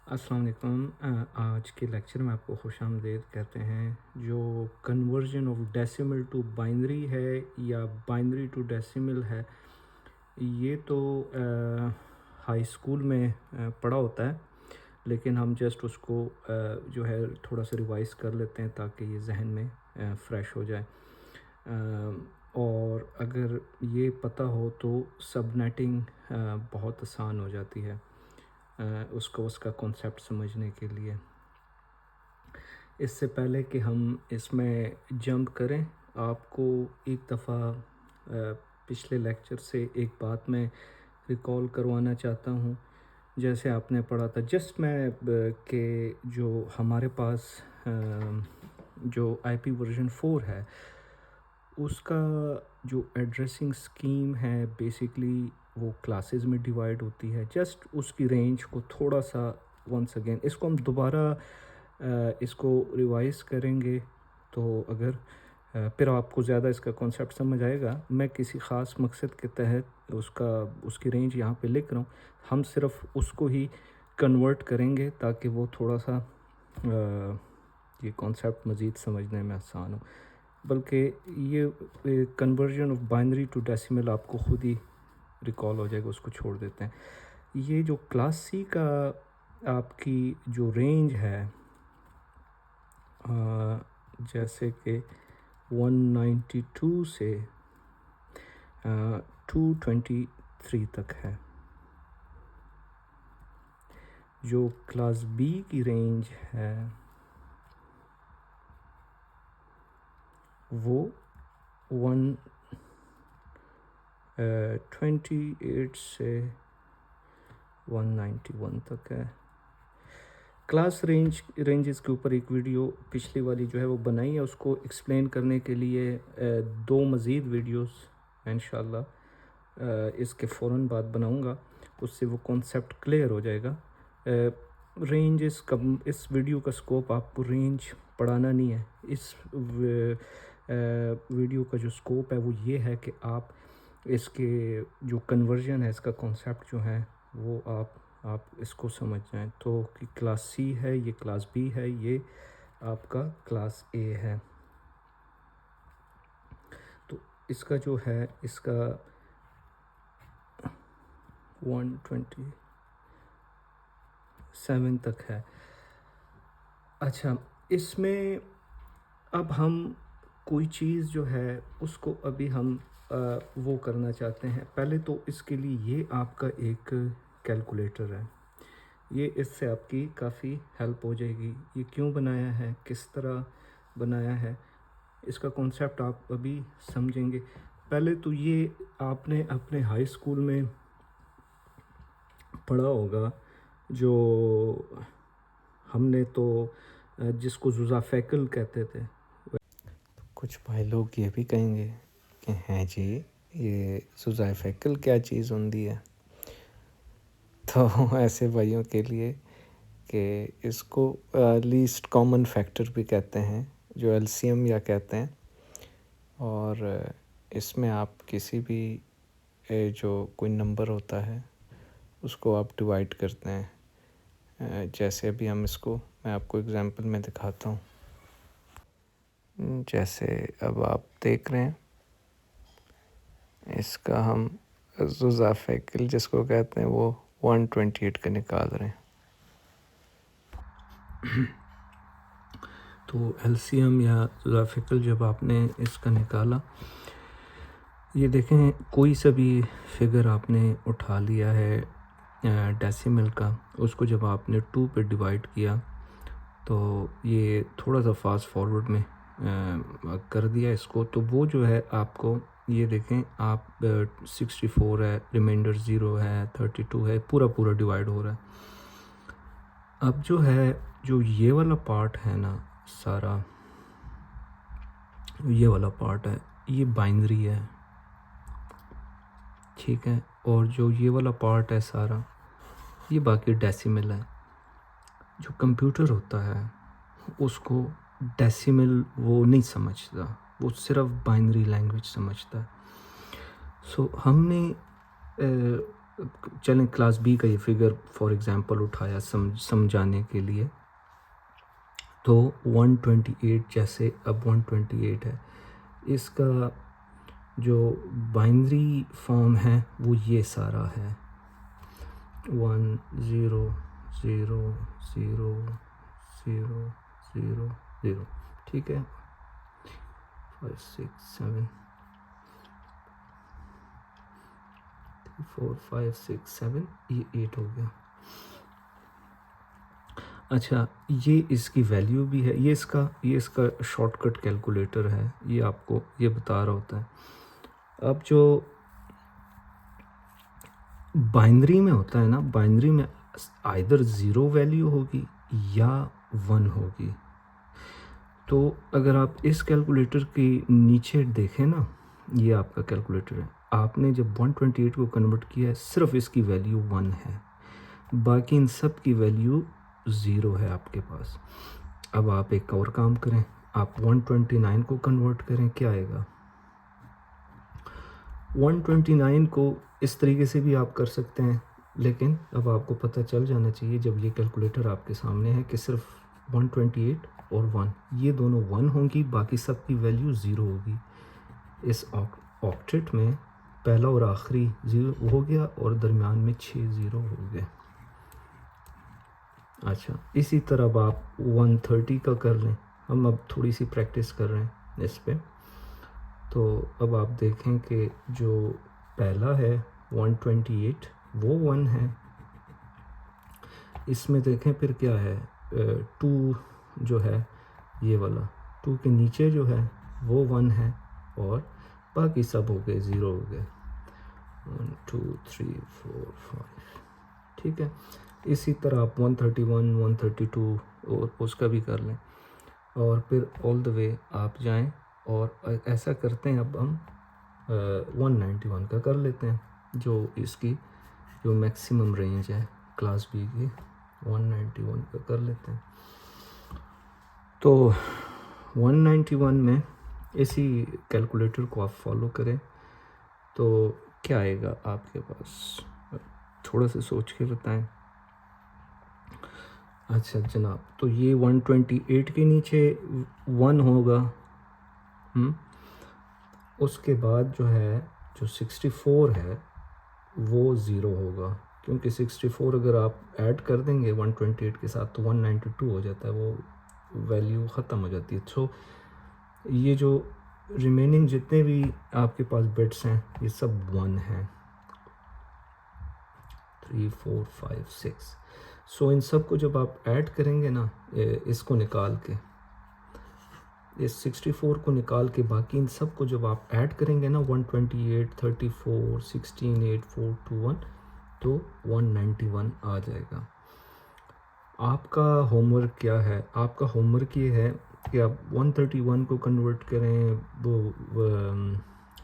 अस्सलाम वालेकुम। आज के लेक्चर में आपको खुशामदीद कहते हैं। जो conversion of decimal to binary है या बाइनरी टू डेसिमल है, ये तो हाई स्कूल में पढ़ा होता है, लेकिन हम जस्ट उसको जो है थोड़ा सा रिवाइज कर लेते हैं ताकि ये जहन में फ़्रेश हो जाए। और अगर ये पता हो तो सबनेटिंग बहुत आसान हो जाती है उसका कॉन्सेप्ट समझने के लिए। इससे पहले कि हम इसमें जंप करें, आपको एक दफ़ा पिछले लेक्चर से एक बात मैं रिकॉल करवाना चाहता हूँ। जैसे आपने पढ़ा था जस्ट मैं कि जो हमारे पास जो आईपी वर्जन 4 है, उसका जो एड्रेसिंग स्कीम है बेसिकली वो क्लासेस में डिवाइड होती है। जस्ट उसकी रेंज को थोड़ा सा वंस अगेन इसको हम दोबारा इसको रिवाइज करेंगे, तो अगर फिर आपको ज़्यादा इसका कॉन्सेप्ट समझ आएगा। मैं किसी ख़ास मकसद के तहत उसकी रेंज यहाँ पे लिख रहा हूँ। हम सिर्फ उसको ही कन्वर्ट करेंगे ताकि वो थोड़ा सा ये कॉन्सेप्ट मज़ीद समझने में आसान हो। बल्कि ये conversion of binary to decimal आपको ख़ुद ही रिकॉल हो जाएगा, उसको छोड़ देते हैं। ये जो क्लास सी का आपकी जो रेंज है, जैसे कि 192 से 223 तक है। जो क्लास बी की रेंज है वो 128 से 191 तक है। क्लास रेंजेस के ऊपर एक वीडियो पिछली वाली जो है वो बनाई है, उसको एक्सप्लेन करने के लिए दो मज़ीद वीडियोस इंशाल्लाह इसके फ़ौरन बाद बनाऊंगा, उससे वो कॉन्सेप्ट क्लियर हो जाएगा। रेंजेस का इस वीडियो का स्कोप आपको रेंज पढ़ाना नहीं है। इस वीडियो का जो स्कोप है वो ये है कि आप इसके जो कन्वर्जन है, इसका कॉन्सेप्ट जो है वो आप इसको समझ जाएं। तो कि क्लास सी है, ये क्लास बी है, ये आपका क्लास ए है। तो इसका जो है इसका 127 तक है। अच्छा, इसमें अब हम कोई चीज़ जो है उसको अभी हम वो करना चाहते हैं। पहले तो इसके लिए ये आपका एक कैलकुलेटर है, ये इससे आपकी काफ़ी हेल्प हो जाएगी। ये क्यों बनाया है, किस तरह बनाया है, इसका कॉन्सेप्ट आप अभी समझेंगे। पहले तो ये आपने अपने हाई स्कूल में पढ़ा होगा, जो हमने तो जिसको जुज़ाफ़ैकल कहते थे। कुछ भाई लोग ये भी कहेंगे कि हैं जी, ये जुज़ाफ़ैकल क्या चीज़ होती है। तो ऐसे भाइयों के लिए कि इसको लीस्ट कॉमन फैक्टर भी कहते हैं, जो एलसीएम या कहते हैं। और इसमें आप किसी भी जो कोई नंबर होता है उसको आप डिवाइड करते हैं। जैसे अभी हम इसको मैं आपको एग्जांपल में दिखाता हूँ। जैसे अब आप देख रहे हैं, इसका हम जुज़ाफ़ैकल जिसको कहते हैं वो 128 का निकाल रहे हैं। तो एलसीएम या जुज़ाफ़ैकल जब आपने इसका निकाला, ये देखें कोई सा भी फिगर आपने उठा लिया है डेसिमल का, उसको जब आपने 2 पे डिवाइड किया तो ये थोड़ा सा फास्ट फॉरवर्ड में कर दिया इसको, तो वो जो है आपको ये देखें आप 64 है, रिमाइंडर 0 है, 32 है, पूरा डिवाइड हो रहा है। अब जो है जो ये वाला पार्ट है ना, सारा ये वाला पार्ट है, ये बाइनरी है, ठीक है। और जो ये वाला पार्ट है सारा, ये बाकी डेसिमल है। जो कंप्यूटर होता है उसको डेसिमल वो नहीं समझता, वो सिर्फ बाइनरी लैंग्वेज समझता है। सो हमने चलें क्लास बी का ये फिगर फॉर एग्ज़ाम्पल उठाया समझाने के लिए। तो 128 जैसे अब 128 है, इसका जो बाइनरी फॉर्म है वो ये सारा है 1 0 0 0 0 0 0, ठीक है। 5 6 7 4 5 6 7, ये 8 हो गया। अच्छा, ये इसकी वैल्यू भी है, ये इसका शॉर्टकट कैलकुलेटर है, ये आपको ये बता रहा होता है। अब जो बाइनरी में होता है ना, बाइनरी में आइदर ज़ीरो वैल्यू होगी या 1 होगी। तो अगर आप इस कैलकुलेटर के नीचे देखें ना, ये आपका कैलकुलेटर है, आपने जब 128 को कन्वर्ट किया है सिर्फ इसकी वैल्यू 1 है, बाकी इन सब की वैल्यू 0 है आपके पास। अब आप एक और काम करें, आप 129 को कन्वर्ट करें, क्या आएगा। 129 को इस तरीके से भी आप कर सकते हैं, लेकिन अब आपको पता चल जाना चाहिए जब ये कैलकुलेटर आपके सामने है कि सिर्फ 128 और 1 ये दोनों 1 होंगी, बाकी सब की वैल्यू 0 होगी। इस ऑक्टेट में पहला और आखिरी 0 हो गया और दरमियान में 6 0 हो गए। अच्छा, इसी तरह अब आप 130 का कर लें, हम अब थोड़ी सी प्रैक्टिस कर रहे हैं इस पर। तो अब आप देखें कि जो पहला है 128 वो 1 है, इसमें देखें फिर क्या है 2 जो है ये वाला 2 के नीचे जो है वो 1 है और बाकी सब हो गए 0 हो गए 1 2 3 4 5, ठीक है। इसी तरह आप 131 132 और उसका भी कर लें और फिर ऑल द वे आप जाएं और ऐसा करते हैं। अब हम 191 का कर लेते हैं, जो इसकी जो मैक्सिमम रेंज है क्लास बी की, 191 का कर लेते हैं। तो 191 में इसी कैलकुलेटर को आप फॉलो करें तो क्या आएगा आपके पास, थोड़ा सा सोच के बताएं। अच्छा जनाब, तो ये 128 के नीचे 1 होगा, उसके बाद जो है जो 64 है वो 0 होगा, क्योंकि 64 अगर आप ऐड कर देंगे 128 के साथ तो 192 हो जाता है, वो वैल्यू ख़त्म हो जाती है। सो ये जो रिमेनिंग जितने भी आपके पास बिट्स हैं ये सब 1 हैं, 3 4 5 6। सो इन सब को जब आप ऐड करेंगे ना, इसको निकाल के, इस 64 को निकाल के बाकी इन सब को जब आप ऐड करेंगे ना 128 34 16 8 4 2 1 तो 191 आ जाएगा। आपका होमवर्क क्या है, आपका होमवर्क ये है कि आप 131 को कन्वर्ट करें, वो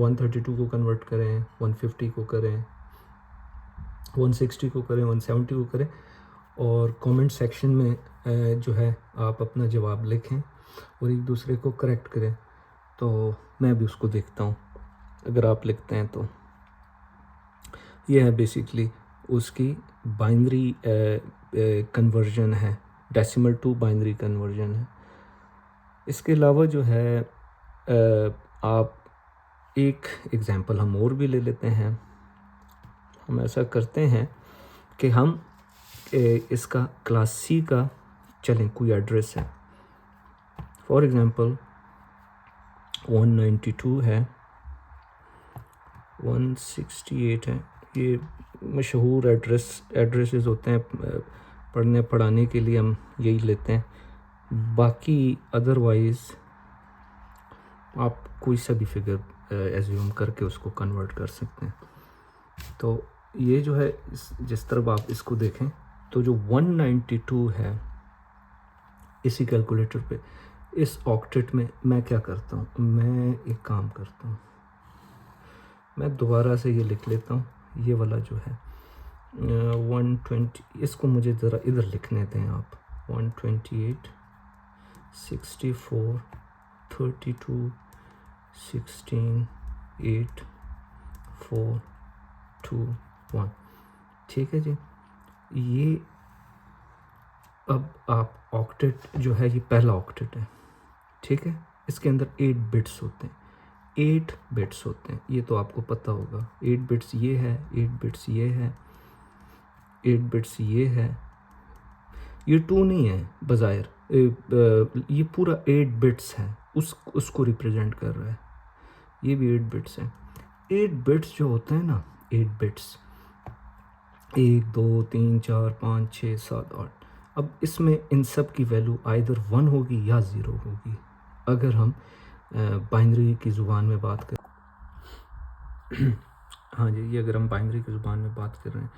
132 को कन्वर्ट करें, 150 को करें, 160 को करें, 170 को करें और कमेंट सेक्शन में जो है आप अपना जवाब लिखें और एक दूसरे को करेक्ट करें, तो मैं भी उसको देखता हूँ अगर आप लिखते हैं तो। ये है बेसिकली उसकी बाइनरी कन्वर्जन है, डेसिमल टू बाइनरी कन्वर्जन है। इसके अलावा जो है आप एक एग्ज़ाम्पल हम और भी ले लेते हैं। हम ऐसा करते हैं कि हम इसका क्लास सी का चलें कोई एड्रेस है, फॉर एग्ज़ाम्पल 192 है, 168 है, ये मशहूर एड्रेसेस होते हैं, पढ़ने पढ़ाने के लिए हम यही लेते हैं। बाकी अदरवाइज़ आप कोई सा भी फिगर एज्यूम करके उसको कन्वर्ट कर सकते हैं। तो ये जो है जिस तरह आप इसको देखें तो जो 192 है इसी कैलकुलेटर पे, इस ऑक्टेट में मैं क्या करता हूँ, मैं एक काम करता हूँ, मैं दोबारा से ये लिख लेता हूँ, ये वाला जो है 120, इसको मुझे ज़रा इधर लिखने दें आप, 128 64 32 16 8 4 2 1, ठीक है जी। ये अब आप ऑक्टेट जो है, ये पहला ऑक्टेट है, ठीक है। इसके अंदर 8 बिट्स होते हैं, 8 बिट्स होते हैं, ये तो आपको पता होगा। 8 बिट्स ये है, 8 बिट्स ये है, 8 बिट्स ये है। ये 2 नहीं है बज़ाहिर, ये पूरा 8 बिट्स है, उसको रिप्रेजेंट कर रहा है। ये भी 8 बिट्स हैं। 8 बिट्स जो होते हैं ना, 8 बिट्स, 1 2 3 4 5 6 7 8, अब इसमें इन सब की वैल्यू आइदर 1 होगी या 0 होगी। अगर हम बाइनरी की ज़ुबान में बात करें हाँ जी, ये अगर हम बाइनरी की ज़ुबान में बात कर रहे हैं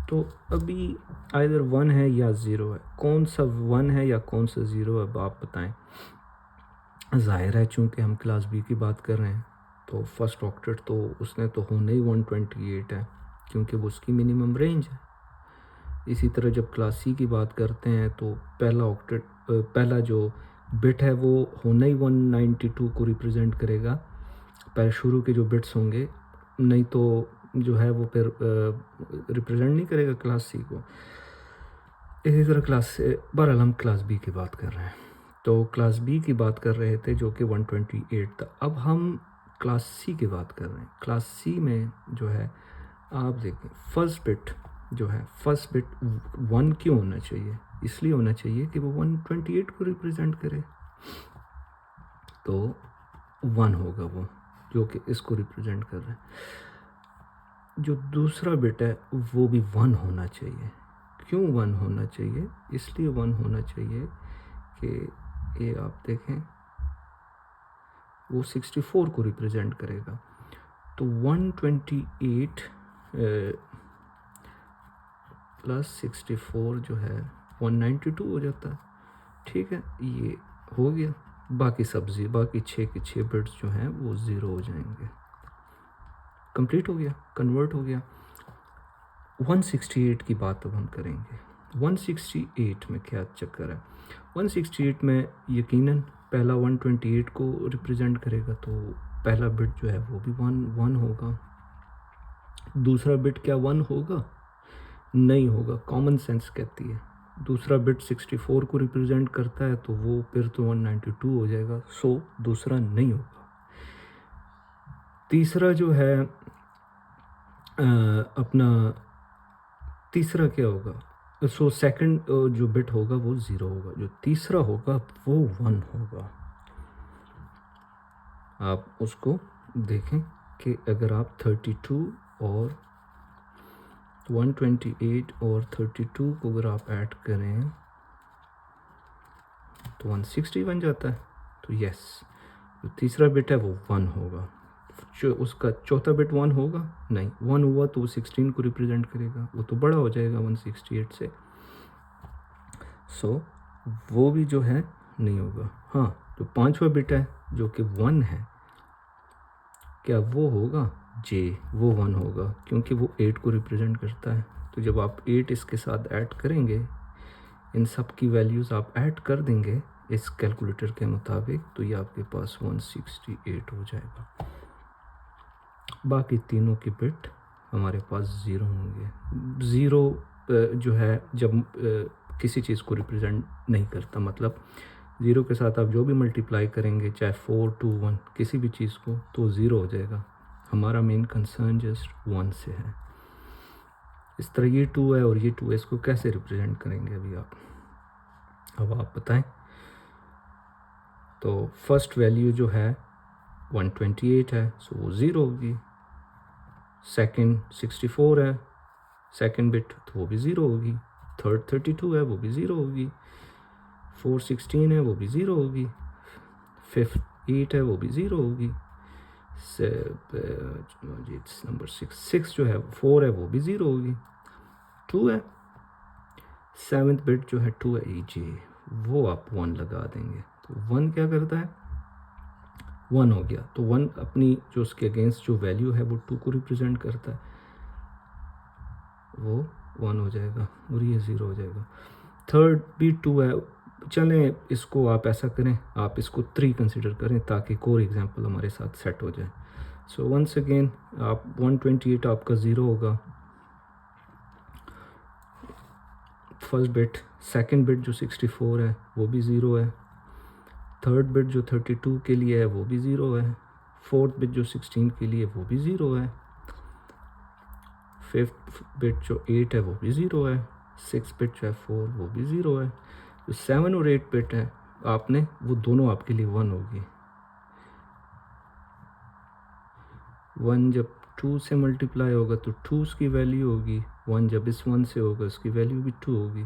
तो अभी आइदर 1 है या 0 है। कौन सा 1 है या कौन सा 0 है, अब आप बताएं। ज़ाहिर है चूँकि हम क्लास बी की बात कर रहे हैं तो फर्स्ट ऑक्टेट तो उसने तो होना ही 128 है, क्योंकि वो उसकी मिनिमम रेंज है। इसी तरह जब क्लास सी की बात करते हैं तो पहला ऑक्टेट, पहला जो बिट है वो होना ही 192 को रिप्रेजेंट करेगा। पहले शुरू के जो बिट्स होंगे, नहीं तो जो है वो फिर रिप्रेजेंट नहीं करेगा क्लास सी को। इसी तरह बहरहाल हम क्लास बी की बात कर रहे हैं, तो क्लास बी की बात कर रहे थे जो कि 128 था। अब हम क्लास सी की बात कर रहे हैं। क्लास सी में जो है आप देखें, फर्स्ट बिट जो है, फर्स्ट बिट 1 क्यों होना चाहिए? इसलिए होना चाहिए कि वो 128 को रिप्रेजेंट करे, तो 1 होगा वो जो कि इसको रिप्रेजेंट कर रहे हैं। जो दूसरा बिट है वो भी 1 होना चाहिए। क्यों 1 होना चाहिए? इसलिए 1 होना चाहिए कि ये आप देखें वो 64 को रिप्रेजेंट करेगा, तो 128 प्लस 64 जो है 192 हो जाता है। ठीक है, ये हो गया। बाकी सब्जी, बाकी 6 के 6 बिट्स जो हैं वो 0 हो जाएंगे। कंप्लीट हो गया, कन्वर्ट हो गया। 168 की बात अब हम करेंगे। 168 में क्या चक्कर है? 168 में यकीनन पहला 128 को रिप्रेजेंट करेगा, तो पहला बिट जो है वो भी 1 होगा। दूसरा बिट क्या 1 होगा? नहीं होगा। कॉमन सेंस कहती है दूसरा बिट 64 को रिप्रेजेंट करता है, तो वो फिर तो 192 हो जाएगा, सो दूसरा नहीं होगा। तीसरा जो है अपना तीसरा क्या होगा? सो सेकंड जो बिट होगा वो 0 होगा, जो तीसरा होगा वो 1 होगा। आप उसको देखें कि अगर आप 32 और 128 और 32 को अगर आप ऐड करें तो 160 बन जाता है। तो यस, जो तीसरा बिट है वो 1 होगा। जो उसका चौथा बिट 1 होगा? नहीं, 1 हुआ तो वो 16 को रिप्रेजेंट करेगा, वो तो बड़ा हो जाएगा 168 से, सो वो भी जो है नहीं होगा। हाँ, जो पांचवा बिट है जो कि 1 है, क्या वो होगा? जे, वो 1 होगा, क्योंकि वो 8 को रिप्रेजेंट करता है। तो जब आप 8 इसके साथ ऐड करेंगे, इन सब की वैल्यूज़ आप ऐड कर देंगे इस कैलकुलेटर के मुताबिक, तो ये आपके पास 168 हो जाएगा। बाकी तीनों की बिट हमारे पास 0 होंगे। 0 जो है जब किसी चीज़ को रिप्रेजेंट नहीं करता, मतलब 0 के साथ आप जो भी मल्टीप्लाई करेंगे, चाहे 4 2 1 किसी भी चीज़ को, तो 0 हो जाएगा। हमारा मेन कंसर्न जस्ट 1 से है। इस तरह ये 2 है और ये 2 है, इसको कैसे रिप्रेजेंट करेंगे अभी अब आप बताएं। तो फर्स्ट वैल्यू जो है 128 है, सो वो 0 होगी। सेकंड 64 है, सेकंड बिट, तो वो भी 0 होगी। थर्ड 32 है, वो भी 0 होगी। फोर्थ 16 है, वो भी 0 होगी। फिफ्थ 8 है, वो भी 0 होगी। नंबर 6 जो है 4 है, वो भी 0 होगी। 2 है, सेवन्थ बिट जो है 2 है, जे, वो आप 1 लगा देंगे, तो 1 क्या करता है? 1 हो गया। तो 1 अपनी जो उसके अगेंस्ट जो वैल्यू है वो 2 को रिप्रेजेंट करता है, वो 1 हो जाएगा और ये 0 हो जाएगा। थर्ड भी 2 है, चलें इसको आप ऐसा करें, आप इसको 3 कंसिडर करें ताकि कोई एग्जांपल हमारे साथ सेट हो जाए। सो वंस अगेन आप 128 आपका 0 होगा, फर्स्ट बिट, सेकंड बिट जो 64 है वो भी ज़ीरो है, थर्ड बिट जो 32 के लिए है वो भी ज़ीरो है, फोर्थ बिट जो 16 के लिए वो भी ज़ीरो है, फिफ्थ बिट जो 8 है वो भी ज़ीरो है, सिक्स बिट जो है 4 वो भी ज़ीरो है, जो 7 और 8 बिट है आपने वो दोनों आपके लिए 1 होगी। 1 जब 2 से मल्टीप्लाई होगा तो 2 उसकी वैल्यू होगी, 1 जब इस 1 से होगा उसकी वैल्यू भी 2 होगी।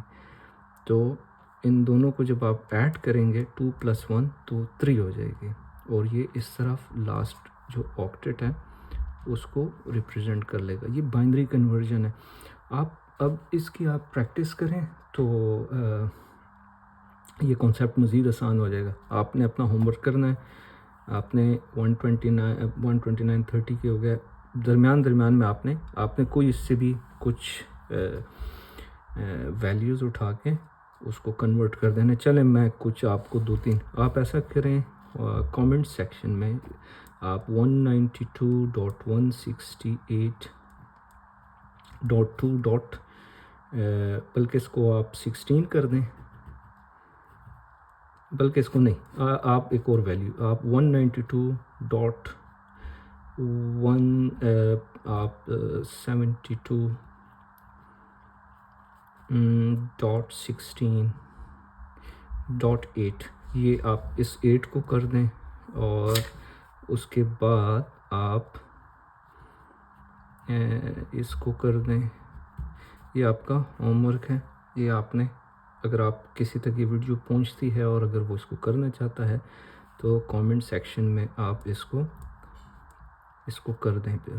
तो इन दोनों को जब आप ऐड करेंगे 2 + 1 तो 3 हो जाएगी, और ये इस तरफ लास्ट जो ऑक्टेट है उसको रिप्रेजेंट कर लेगा। ये बाइनरी कन्वर्जन है। आप अब इसकी आप प्रैक्टिस करें तो ये कॉन्सेप्ट मज़ीद आसान हो जाएगा। आपने अपना होमवर्क करना है, आपने 129 30 के हो गया, दरमियान में आपने कोई इससे भी कुछ वैल्यूज़ उठा के उसको कन्वर्ट कर देना। चलें मैं कुछ आपको 2-3 आप ऐसा करें कमेंट सेक्शन में आप 192.168.2. बल्कि इसको आप 16 कर दें, बल्कि इसको नहीं, आप एक और वैल्यू आप 192.1 आप 72.16.8 ये आप इस 8 को कर दें, और उसके बाद आप इसको कर दें। ये आपका होमवर्क है। ये आपने, अगर आप किसी तक ये वीडियो पहुंचती है और अगर वो इसको करना चाहता है तो कमेंट सेक्शन में आप इसको कर दें फिर।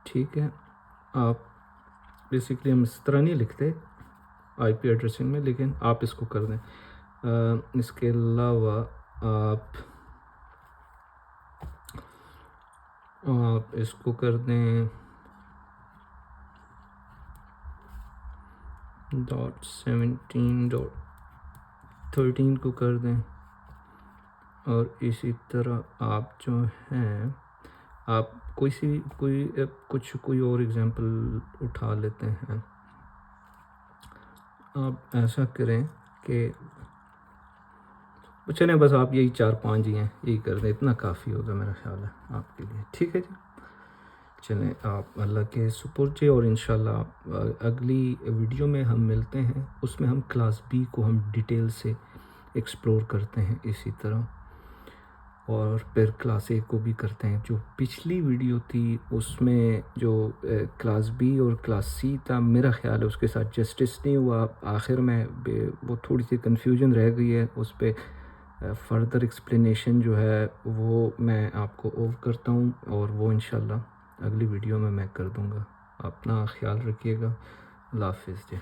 ठीक है, आप बेसिकली हम इस तरह नहीं लिखते आईपी एड्रेसिंग में, लेकिन आप इसको कर दें। इसके अलावा आप इसको कर दें .17.13 को कर दें, और इसी तरह आप जो हैं आप कोई और एग्जांपल उठा लेते हैं। आप ऐसा करें कि चलें बस आप यही 4-5 ही हैं, यही कर दें, इतना काफ़ी होगा मेरा ख्याल है आपके लिए। ठीक है जी, चलें आप अल्लाह के सुपुर्द जी, और इंशाल्लाह अगली वीडियो में हम मिलते हैं। उसमें हम क्लास बी को हम डिटेल से एक्सप्लोर करते हैं इसी तरह, और फिर क्लास ए को भी करते हैं। जो पिछली वीडियो थी उसमें जो क्लास बी और क्लास सी था, मेरा ख्याल है उसके साथ जस्टिस नहीं हुआ। आखिर में वो थोड़ी सी कन्फ्यूजन रह गई है, उस पर फर्दर एक्सप्लेनेशन जो है वो मैं आपको ओव करता हूँ, और वो इंशाल्लाह अगली वीडियो में मैं कर दूँगा। अपना ख्याल रखिएगा। अल्लाह हाफ़िज़ जी।